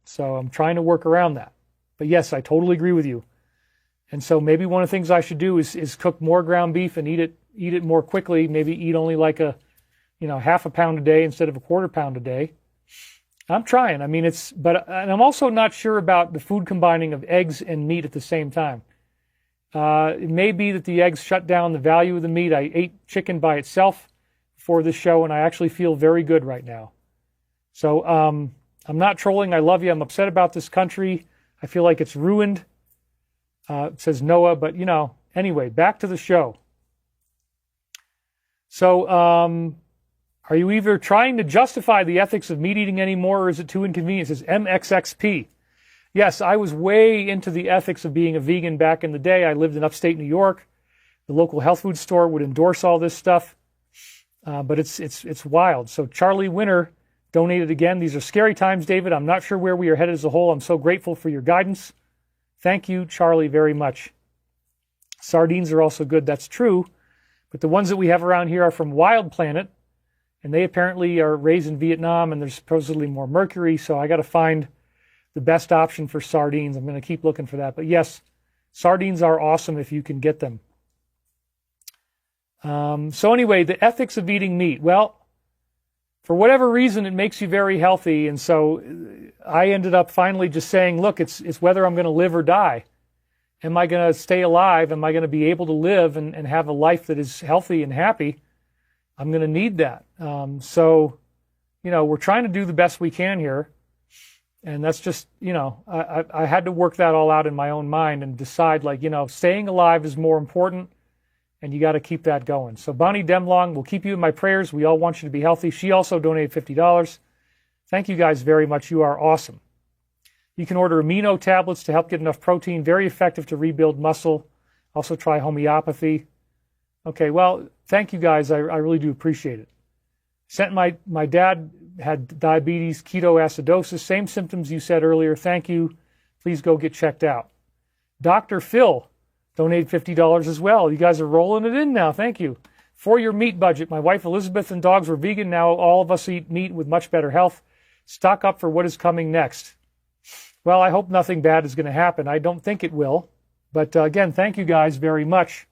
So I'm trying to work around that. But yes, I totally agree with you. And so maybe one of the things I should do is cook more ground beef and eat it more quickly. Maybe eat only like half a pound a day instead of a quarter pound a day. I'm trying. I mean, and I'm also not sure about the food combining of eggs and meat at the same time. It may be that the eggs shut down the value of the meat. I ate chicken by itself before this show, and I actually feel very good right now. So I'm not trolling. I love you. I'm upset about this country. I feel like it's ruined, says Noah. But, anyway, back to the show. So are you either trying to justify the ethics of meat eating anymore, or is it too inconvenient? It says MXXP. Yes, I was way into the ethics of being a vegan back in the day. I lived in upstate New York. The local health food store would endorse all this stuff. But it's wild. So Charlie Winter donated again. These are scary times, David. I'm not sure where we are headed as a whole. I'm so grateful for your guidance. Thank you, Charlie, very much. Sardines are also good. That's true. But the ones that we have around here are from Wild Planet. And they apparently are raised in Vietnam, and there's supposedly more mercury. So I got to find the best option for sardines. I'm going to keep looking for that. But yes, sardines are awesome if you can get them. So anyway, the ethics of eating meat. Well, for whatever reason, it makes you very healthy. And so I ended up finally just saying, look, it's whether I'm going to live or die. Am I going to stay alive? Am I going to be able to live and have a life that is healthy and happy? I'm going to need that. So we're trying to do the best we can here. And that's just, I had to work that all out in my own mind and decide, staying alive is more important. And you got to keep that going. So Bonnie Demlong, will keep you in my prayers. We all want you to be healthy. She also donated $50. Thank you guys very much. You are awesome. You can order amino tablets to help get enough protein. Very effective to rebuild muscle. Also try homeopathy. Okay, well, thank you guys. I really do appreciate it. Sent my dad had diabetes, ketoacidosis, same symptoms you said earlier. Thank you. Please go get checked out. Dr. Phil donated $50 as well. You guys are rolling it in now. Thank you. For your meat budget, my wife Elizabeth and dogs were vegan. Now all of us eat meat with much better health. Stock up for what is coming next. Well, I hope nothing bad is going to happen. I don't think it will. But again, thank you guys very much.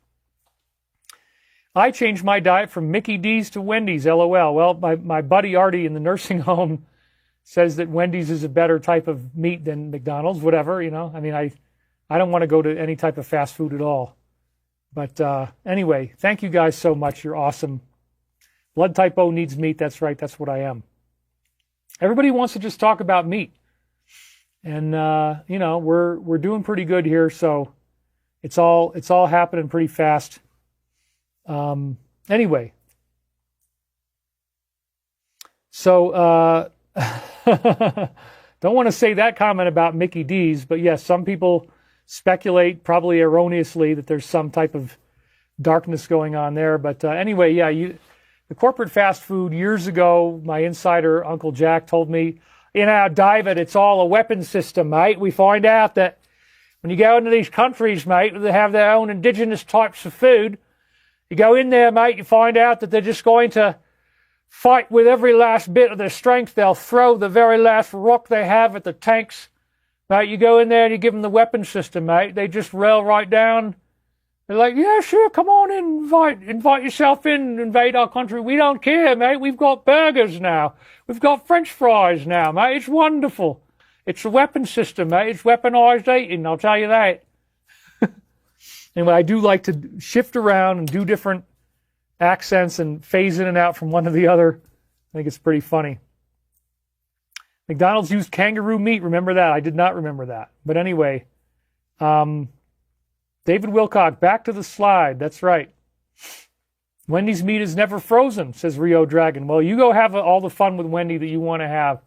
I changed my diet from Mickey D's to Wendy's, LOL. Well, my buddy Artie in the nursing home says that Wendy's is a better type of meat than McDonald's, whatever, I mean, I don't want to go to any type of fast food at all. But anyway, thank you guys so much. You're awesome. Blood type O needs meat. That's right. That's what I am. Everybody wants to just talk about meat. And, we're doing pretty good here. So it's all happening pretty fast. Anyway. So don't want to say that comment about Mickey D's. But yes, some people speculate, probably erroneously, that there's some type of darkness going on there. But anyway, yeah, the corporate fast food, years ago, my insider, Uncle Jack, told me, David, it's all a weapon system, mate. We find out that when you go into these countries, mate, they have their own indigenous types of food. You go in there, mate, you find out that they're just going to fight with every last bit of their strength. They'll throw the very last rock they have at the tanks. Mate, you go in there and you give them the weapon system, mate. They just rail right down. They're like, yeah, sure, come on in, invite yourself in, invade our country. We don't care, mate. We've got burgers now. We've got French fries now, mate. It's wonderful. It's a weapon system, mate. It's weaponized eating, I'll tell you that. Anyway, I do like to shift around and do different accents and phase in and out from one to the other. I think it's pretty funny. McDonald's used kangaroo meat. Remember that? I did not remember that. But anyway, David Wilcock, back to the slide. That's right. Wendy's meat is never frozen, says Rio Dragon. Well, you go have all the fun with Wendy that you want to have.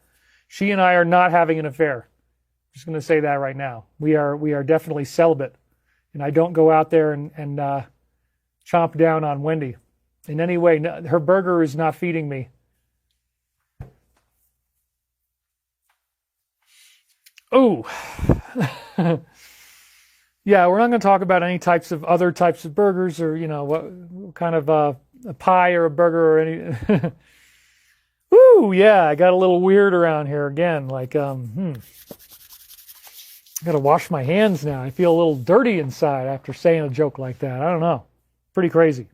She and I are not having an affair. I'm just going to say that right now. We are definitely celibate. And I don't go out there and chomp down on Wendy in any way. No, her burger is not feeding me. Oh, yeah, we're not going to talk about any other types of burgers or, what kind of a pie or a burger or any. Woo! Woo, yeah, I got a little weird around here again. Like, I gotta wash my hands now. I feel a little dirty inside after saying a joke like that. I don't know. Pretty crazy.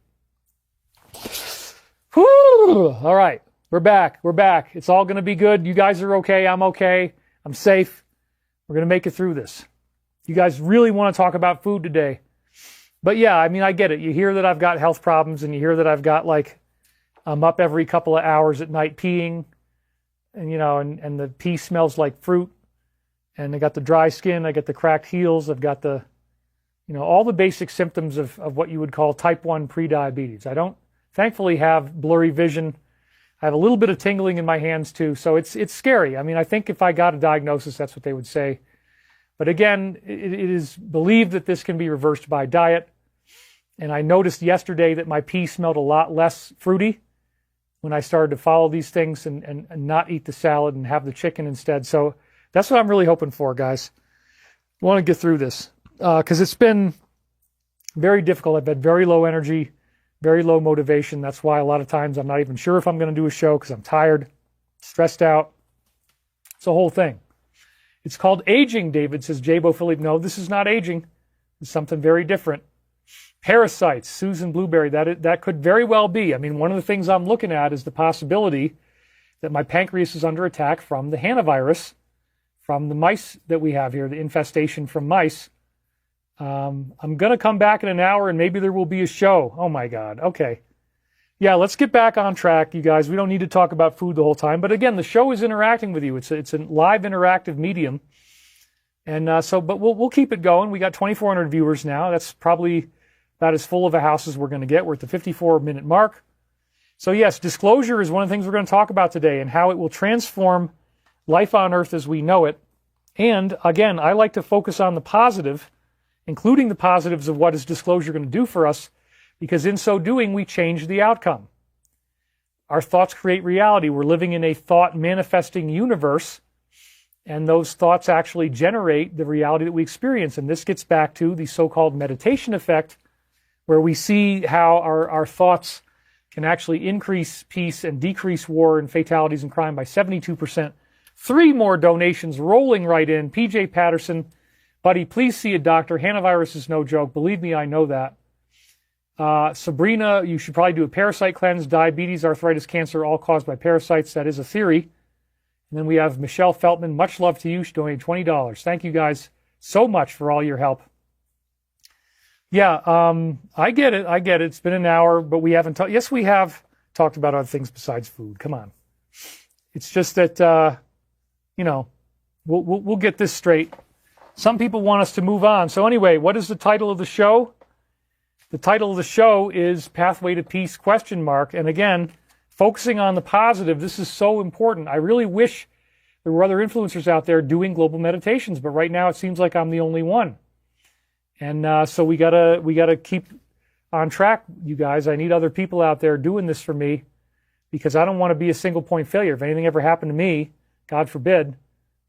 Whew. All right, we're back. We're back. It's all gonna be good. You guys are okay. I'm okay. I'm safe. We're gonna make it through this. You guys really want to talk about food today. But yeah, I mean, I get it. You hear that I've got health problems, and you hear that I've got, like, I'm up every couple of hours at night peeing, and, you know, and the pee smells like fruit, and I got the dry skin, I got the cracked heels, I've got the, you know, all the basic symptoms of what you would call type 1 prediabetes. I don't, thankfully, have blurry vision. I have a little bit of tingling in my hands too, so it's scary. I mean, I think if I got a diagnosis, that's what they would say. But again, it is believed that this can be reversed by diet. And I noticed yesterday that my pee smelled a lot less fruity when I started to follow these things and not eat the salad and have the chicken instead. So that's what I'm really hoping for, guys. I want to get through this because it's been very difficult. I've had very low energy, very low motivation. That's why a lot of times I'm not even sure if I'm going to do a show because I'm tired, stressed out. It's a whole thing. It's called aging, David, says Jabo Philippe. No, this is not aging. It's something very different. Parasites, Susan Blueberry, that could very well be. I mean, one of the things I'm looking at is the possibility that my pancreas is under attack from the hantavirus, from the mice that we have here, the infestation from mice. I'm going to come back in an hour and maybe there will be a show. Oh my God. Okay. Yeah, let's get back on track, you guys. We don't need to talk about food the whole time. But again, the show is interacting with you. It's a live interactive medium. And but we'll keep it going. We got 2,400 viewers now. That's probably about as full of a house as we're going to get. We're at the 54-minute mark. So yes, disclosure is one of the things we're going to talk about today and how it will transform life on Earth as we know it. And again, I like to focus on the positive, including the positives of what is disclosure going to do for us, because in so doing, we change the outcome. Our thoughts create reality. We're living in a thought manifesting universe, and those thoughts actually generate the reality that we experience. And this gets back to the so-called meditation effect, where we see how our thoughts can actually increase peace and decrease war and fatalities and crime by 72%. 3 more donations rolling right in. PJ Patterson, buddy, please see a doctor. Hantavirus is no joke. Believe me, I know that. Sabrina, you should probably do a parasite cleanse. Diabetes, arthritis, cancer, all caused by parasites. That is a theory. And then we have Michelle Feltman. Much love to you. She donated $20. Thank you guys so much for all your help. Yeah, I get it. It's been an hour, but we haven't talked. Yes, we have talked about other things besides food. Come on. It's just that, you know, we'll get this straight. Some people want us to move on. So anyway, what is the title of the show? The title of the show is Pathway to Peace ? And again, focusing on the positive, this is so important. I really wish there were other influencers out there doing global meditations, but right now it seems like I'm the only one. And so we gotta keep on track, you guys. I need other people out there doing this for me because I don't want to be a single point failure. If anything ever happened to me, God forbid,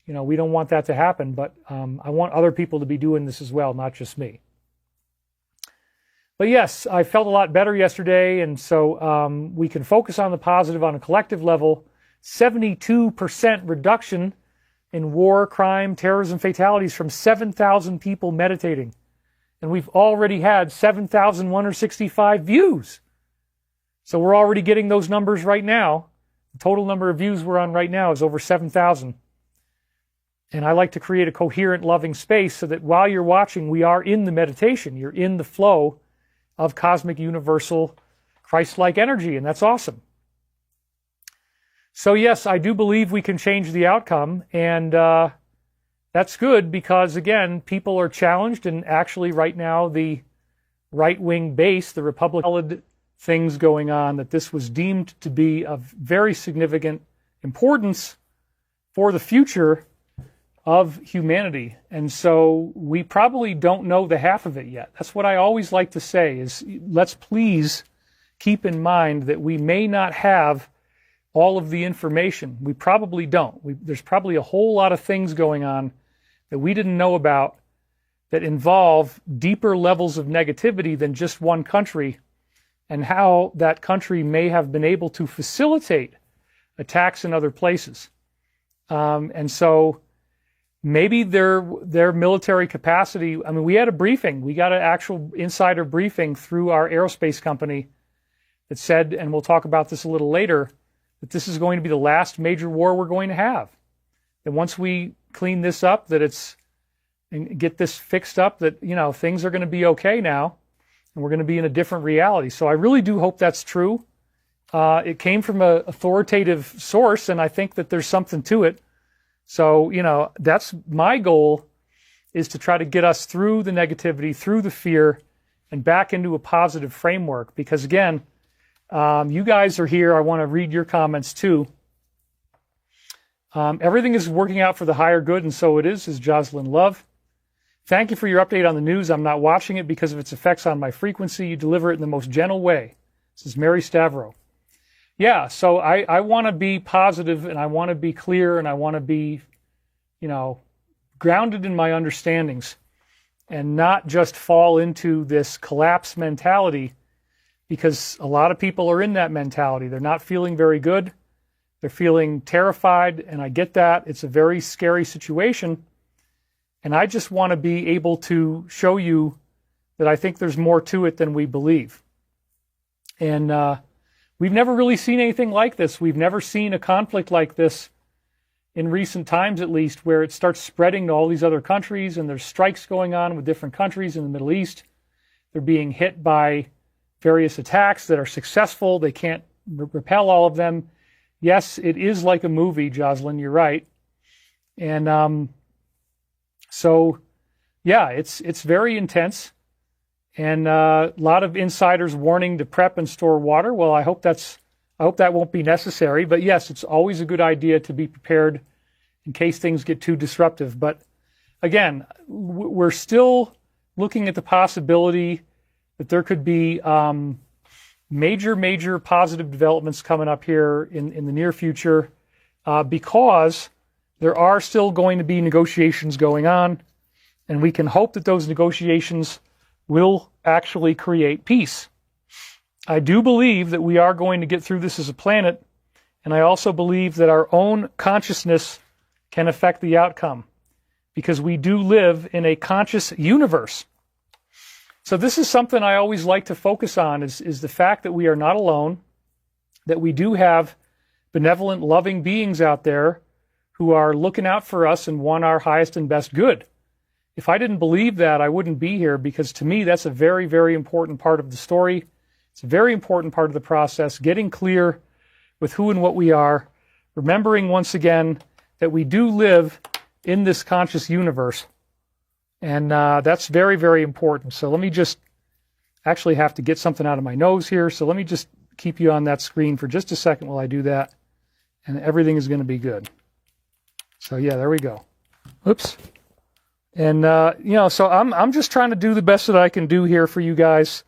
you know, we don't want that to happen. But I want other people to be doing this as well, not just me. But yes, I felt a lot better yesterday, and so we can focus on the positive on a collective level. 72% reduction in war, crime, terrorism, fatalities from 7,000 people meditating. And we've already had 7,165 views. So we're already getting those numbers right now. The total number of views we're on right now is over 7,000. And I like to create a coherent, loving space so that while you're watching, we are in the meditation. You're in the flow of cosmic, universal, Christ-like energy, and that's awesome. So yes, I do believe we can change the outcome, and that's good because, again, people are challenged, and actually right now the right-wing base, the Republican things going on, that this was deemed to be of very significant importance for the future of humanity. And so we probably don't know the half of it yet. That's what I always like to say is, let's please keep in mind that we may not have all of the information. We probably don't. There's probably a whole lot of things going on that we didn't know about that involve deeper levels of negativity than just one country, and how that country may have been able to facilitate attacks in other places. And so maybe their military capacity, I mean, we had a briefing. We got an actual insider briefing through our aerospace company that said, and we'll talk about this a little later, that this is going to be the last major war we're going to have. That once we clean this up, and get this fixed up, that, things are going to be okay now, and we're going to be in a different reality. So I really do hope that's true. It came from an authoritative source, and I think that there's something to it. So, that's my goal, is to try to get us through the negativity, through the fear, and back into a positive framework. Because again, you guys are here. I want to read your comments too. Everything is working out for the higher good, and so it is Jocelyn Love. Thank you for your update on the news. I'm not watching it because of its effects on my frequency. You deliver it in the most gentle way. This is Mary Stavro. Yeah, so I want to be positive, and I want to be clear, and I want to be, grounded in my understandings, and not just fall into this collapse mentality, because a lot of people are in that mentality. They're not feeling very good. They're feeling terrified, and I get that. It's a very scary situation, and I just want to be able to show you that I think there's more to it than we believe. And we've never really seen anything like this. We've never seen a conflict like this in recent times, at least, where it starts spreading to all these other countries, and there's strikes going on with different countries in the Middle East. They're being hit by various attacks that are successful. They can't repel all of them. Yes, it is like a movie, Jocelyn, you're right. And so, yeah, it's very intense. And a lot of insiders warning to prep and store water. Well, I hope that won't be necessary. But yes, it's always a good idea to be prepared in case things get too disruptive. But again, we're still looking at the possibility that there could be major positive developments coming up here in the near future, because there are still going to be negotiations going on, and we can hope that those negotiations will actually create peace. I do believe that we are going to get through this as a planet, and I also believe that our own consciousness can affect the outcome, because we do live in a conscious universe. So this is something I always like to focus on, is the fact that we are not alone, that we do have benevolent, loving beings out there who are looking out for us and want our highest and best good. If I didn't believe that, I wouldn't be here, because to me, that's a very, very important part of the story. It's a very important part of the process, getting clear with who and what we are, remembering once again that we do live in this conscious universe. And that's very, very important. So let me just actually have to get something out of my nose here. So let me just keep you on that screen for just a second while I do that. And everything is going to be good. So yeah, there we go. Oops. And, so I'm just trying to do the best that I can do here for you guys,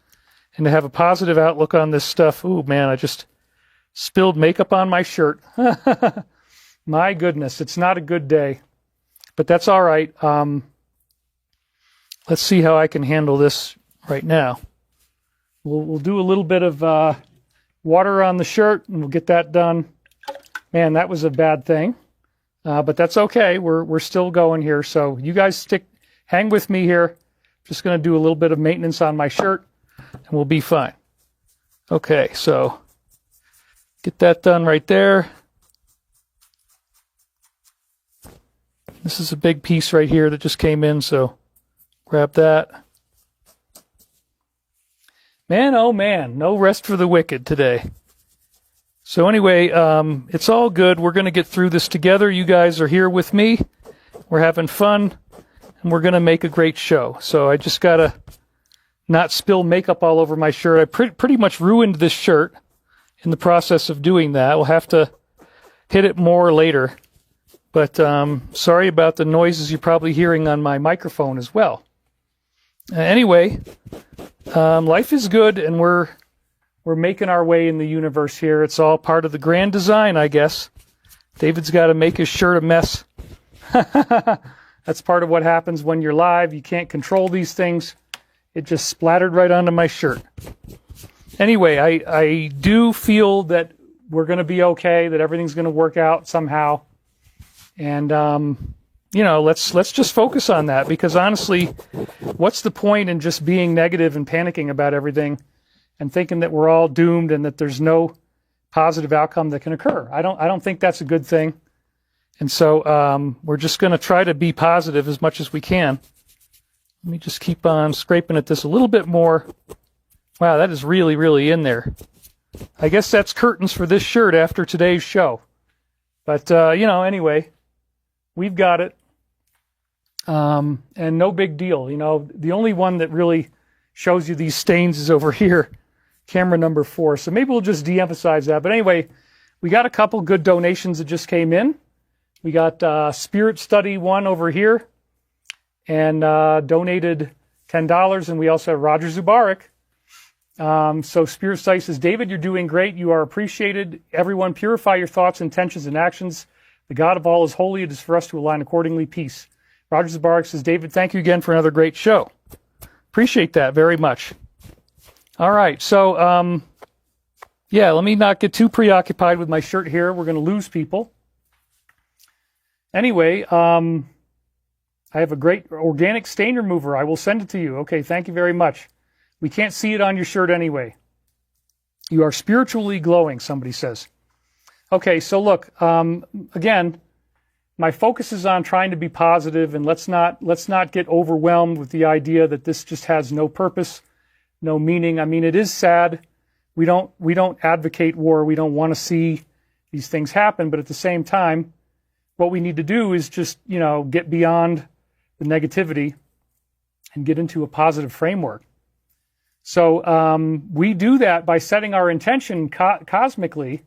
and to have a positive outlook on this stuff. Ooh, man, I just spilled makeup on my shirt. My goodness, it's not a good day. But that's all right. Let's see how I can handle this right now. We'll do a little bit of water on the shirt, and we'll get that done. Man, that was a bad thing. But that's okay. We're still going here. So you guys hang with me here. Just going to do a little bit of maintenance on my shirt, and we'll be fine. Okay, so get that done right there. This is a big piece right here that just came in, so grab that. Man, oh man, no rest for the wicked today. So anyway, it's all good. We're going to get through this together. You guys are here with me. We're having fun, and we're going to make a great show. So I just got to not spill makeup all over my shirt. I pretty much ruined this shirt in the process of doing that. We'll have to hit it more later. But sorry about the noises you're probably hearing on my microphone as well. Anyway, life is good, and we're making our way in the universe here. It's all part of the grand design, I guess. David's got to make his shirt a mess. That's part of what happens when you're live. You can't control these things. It just splattered right onto my shirt. Anyway, I do feel that we're going to be okay, that everything's going to work out somehow. And, let's just focus on that, because honestly, what's the point in just being negative and panicking about everything and thinking that we're all doomed and that there's no positive outcome that can occur? I don't think that's a good thing. And so we're just going to try to be positive as much as we can. Let me just keep on scraping at this a little bit more. Wow, that is really, really in there. I guess that's curtains for this shirt after today's show. But, anyway, we've got it. And no big deal. The only one that really shows you these stains is over here, camera number 4. So maybe we'll just de-emphasize that. But anyway, we got a couple good donations that just came in. We got Spirit Study 1 over here, and donated $10. And we also have Roger Zubarik. So Spirit Study says, David, you're doing great. You are appreciated. Everyone, purify your thoughts, intentions, and actions. The God of all is holy. It is for us to align accordingly. Peace. Roger Zubarik says, David, thank you again for another great show. Appreciate that very much. All right. So, let me not get too preoccupied with my shirt here. We're going to lose people. Anyway, I have a great organic stain remover. I will send it to you. Okay, thank you very much. We can't see it on your shirt anyway. You are spiritually glowing, somebody says. Okay, so look, again, my focus is on trying to be positive, and let's not get overwhelmed with the idea that this just has no purpose, no meaning. I mean, it is sad. We don't advocate war. We don't want to see these things happen, but at the same time, what we need to do is just, get beyond the negativity and get into a positive framework. So we do that by setting our intention cosmically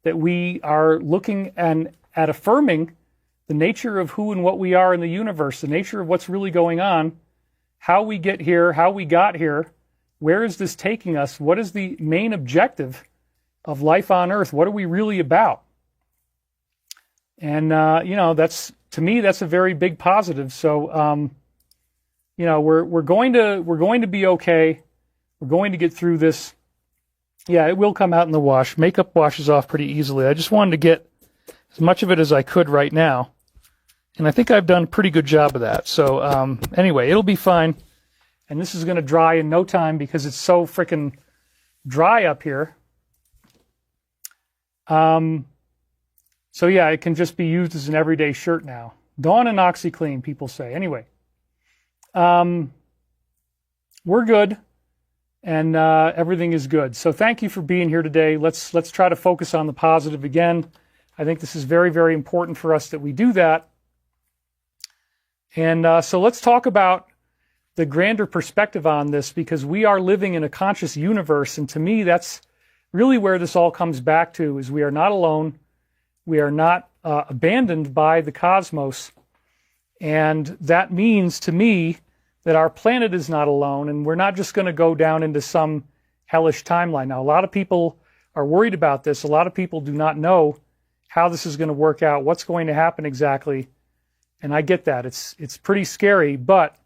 that we are looking at affirming the nature of who and what we are in the universe, the nature of what's really going on, how we get here, how we got here, where is this taking us, what is the main objective of life on Earth, what are we really about? And, that's, to me, that's a very big positive. So, we're going to be okay. We're going to get through this. Yeah, it will come out in the wash. Makeup washes off pretty easily. I just wanted to get as much of it as I could right now. And I think I've done a pretty good job of that. So, anyway, it'll be fine. And this is going to dry in no time because it's so freaking dry up here. So yeah, it can just be used as an everyday shirt now. Dawn and OxyClean, people say. Anyway, we're good, and everything is good. So thank you for being here today. Let's try to focus on the positive again. I think this is very, very important for us that we do that. And so let's talk about the grander perspective on this, because we are living in a conscious universe, and to me, that's really where this all comes back to, is we are not alone. We are not abandoned by the cosmos. And that means, to me, that our planet is not alone, and we're not just going to go down into some hellish timeline. Now, a lot of people are worried about this. A lot of people do not know how this is going to work out, what's going to happen exactly. And I get that. It's pretty scary, but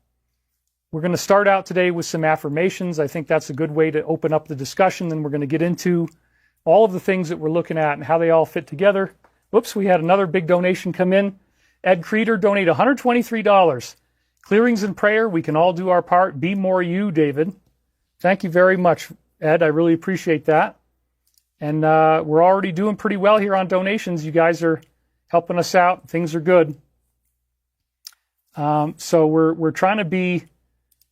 we're going to start out today with some affirmations. I think that's a good way to open up the discussion. Then we're going to get into all of the things that we're looking at and how they all fit together. Whoops, we had another big donation come in. Ed Creeder donated $123. Clearings in prayer, we can all do our part. Be more you, David. Thank you very much, Ed. I really appreciate that. And we're already doing pretty well here on donations. You guys are helping us out. Things are good. So we're trying to be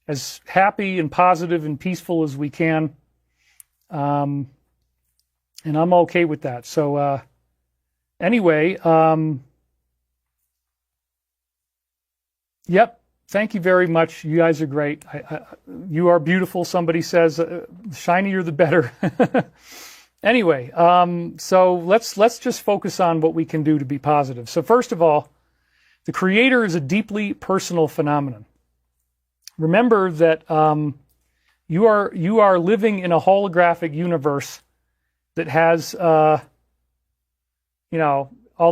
as happy and positive and peaceful as we can. And I'm okay with that. So anyway, yep. Thank you very much. You guys are great. You are beautiful. Somebody says, the shinier the better. Anyway, so let's just focus on what we can do to be positive. So first of all, the Creator is a deeply personal phenomenon. Remember that you are living in a holographic universe that has all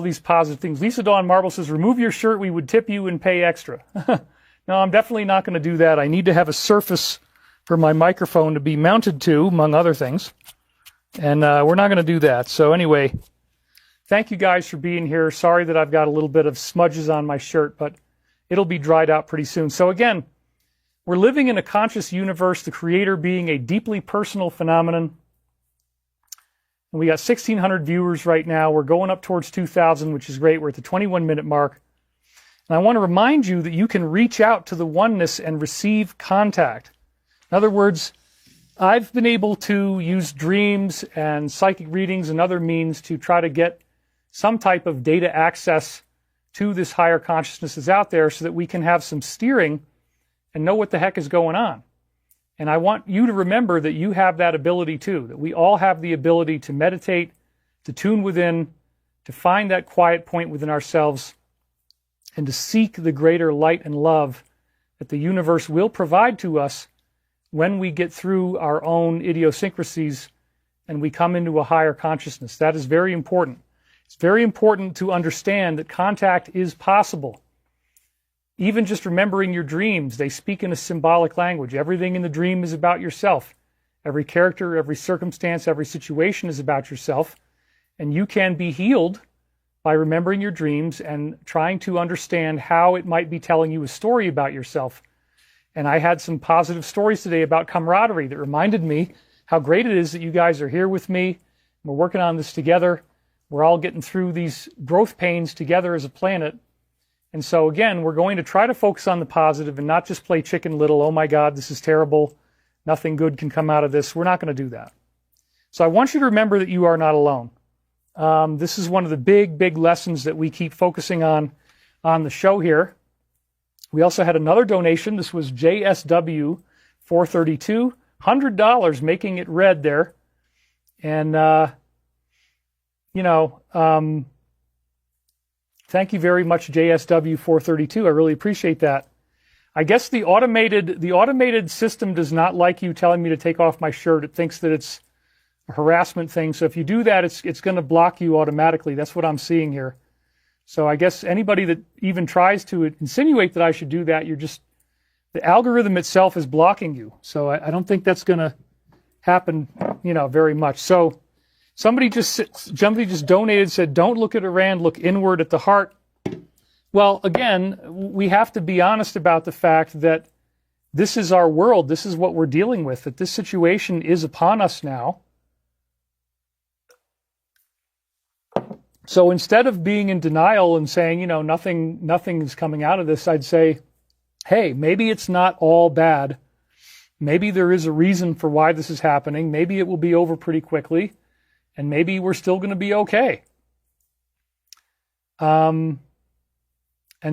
these positive things. Lisa Dawn Marble says, remove your shirt, we would tip you and pay extra. No, I'm definitely not going to do that. I need to have a surface for my microphone to be mounted to, among other things. And we're not going to do that. So anyway, thank you guys for being here. Sorry that I've got a little bit of smudges on my shirt, but it'll be dried out pretty soon. So again, we're living in a conscious universe, the creator being a deeply personal phenomenon. And we got 1,600 viewers right now. We're going up towards 2,000, which is great. We're at the 21-minute mark. And I want to remind you that you can reach out to the oneness and receive contact. In other words, I've been able to use dreams and psychic readings and other means to try to get some type of data access to this higher consciousness that's out there so that we can have some steering and know what the heck is going on. And I want you to remember that you have that ability too, that we all have the ability to meditate, to tune within, to find that quiet point within ourselves, and to seek the greater light and love that the universe will provide to us when we get through our own idiosyncrasies and we come into a higher consciousness. That is very important. It's very important to understand that contact is possible. Even just remembering your dreams, they speak in a symbolic language. Everything in the dream is about yourself. Every character, every circumstance, every situation is about yourself. And you can be healed by remembering your dreams and trying to understand how it might be telling you a story about yourself. And I had some positive stories today about camaraderie that reminded me how great it is that you guys are here with me. We're working on this together. We're all getting through these growth pains together as a planet. And so again, we're going to try to focus on the positive and not just play Chicken Little. Oh my God, this is terrible. Nothing good can come out of this. We're not going to do that. So I want you to remember that you are not alone. This is one of the big lessons that we keep focusing on the show here. We also had another donation. This was JSW 432, $100, making it red there. And, thank you very much, JSW 432. I really appreciate that. I guess the automated system does not like you telling me to take off my shirt. It thinks that it's a harassment thing. So if you do that, it's going to block you automatically. That's what I'm seeing here. So I guess anybody that even tries to insinuate that I should do that, the algorithm itself is blocking you. So I don't think that's going to happen, very much. So somebody just donated, said, don't look at Iran, look inward at the heart. Well, again, we have to be honest about the fact that this is our world. This is what we're dealing with, that this situation is upon us now. So instead of being in denial and saying, nothing is coming out of this, I'd say, hey, maybe it's not all bad. Maybe there is a reason for why this is happening. Maybe it will be over pretty quickly. And maybe we're still going to be okay. And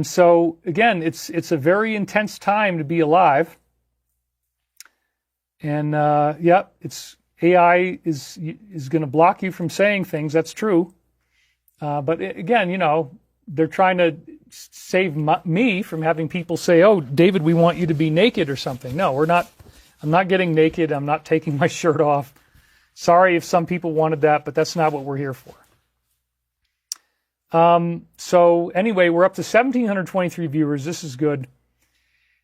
so, again, it's a very intense time to be alive. And, it's AI is going to block you from saying things. That's true. But again, they're trying to save me from having people say, oh, David, we want you to be naked or something. No, we're not. I'm not getting naked. I'm not taking my shirt off. Sorry if some people wanted that, but that's not what we're here for. So anyway, we're up to 1,723 viewers. This is good.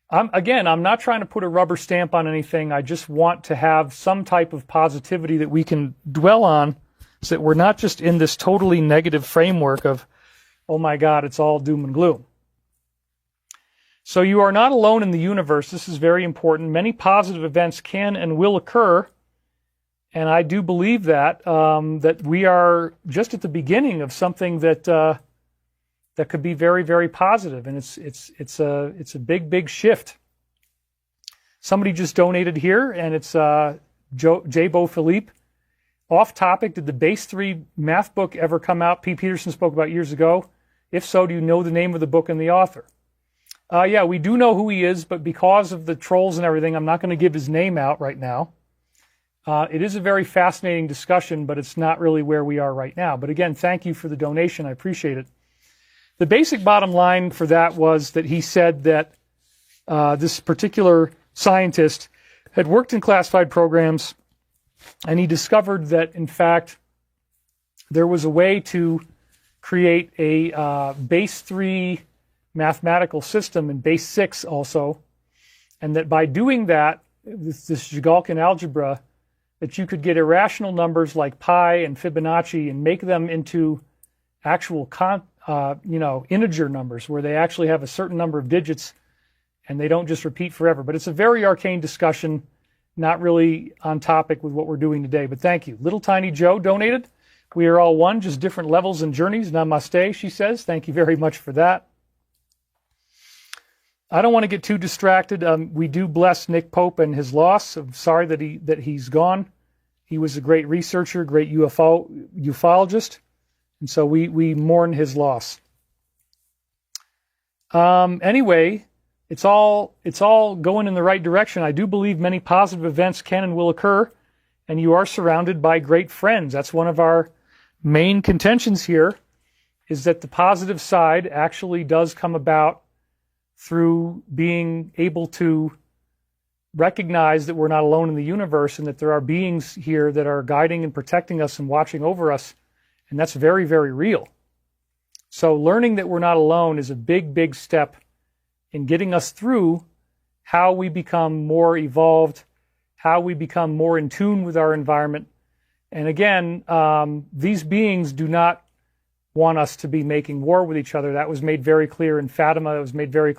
I'm not trying to put a rubber stamp on anything. I just want to have some type of positivity that we can dwell on so that we're not just in this totally negative framework of, oh my God, it's all doom and gloom. So you are not alone in the universe. This is very important. Many positive events can and will occur. And I do believe that we are just at the beginning of something that could be very, very positive, and it's a big shift. Somebody just donated here, and it's J-Bo Philippe. Off topic: did the Base 3 math book ever come out? P. Peterson spoke about years ago. If so, do you know the name of the book and the author? Yeah, we do know who he is, but because of the trolls and everything, I'm not going to give his name out right now. It is a very fascinating discussion, but it's not really where we are right now. But again, thank you for the donation. I appreciate it. The basic bottom line for that was that he said that this particular scientist had worked in classified programs, and he discovered that, in fact, there was a way to create a Base 3 mathematical system and Base 6 also, and that by doing that, this Jagalkin algebra, that you could get irrational numbers like pi and Fibonacci and make them into actual integer numbers where they actually have a certain number of digits and they don't just repeat forever. But it's a very arcane discussion, not really on topic with what we're doing today. But thank you. Little Tiny Joe donated. We are all one, just different levels and journeys. Namaste, she says. Thank you very much for that. I don't want to get too distracted. We do bless Nick Pope and his loss. I'm sorry that he's gone. He was a great researcher, great ufologist, and so we mourn his loss. Anyway, it's all going in the right direction. I do believe many positive events can and will occur, and you are surrounded by great friends. That's one of our main contentions here, is that the positive side actually does come about through being able to recognize that we're not alone in the universe and that there are beings here that are guiding and protecting us and watching over us. And that's very, very real. So learning that we're not alone is a big, big step in getting us through how we become more evolved, how we become more in tune with our environment. And again, these beings do not want us to be making war with each other. That was made very clear in Fatima. It was made very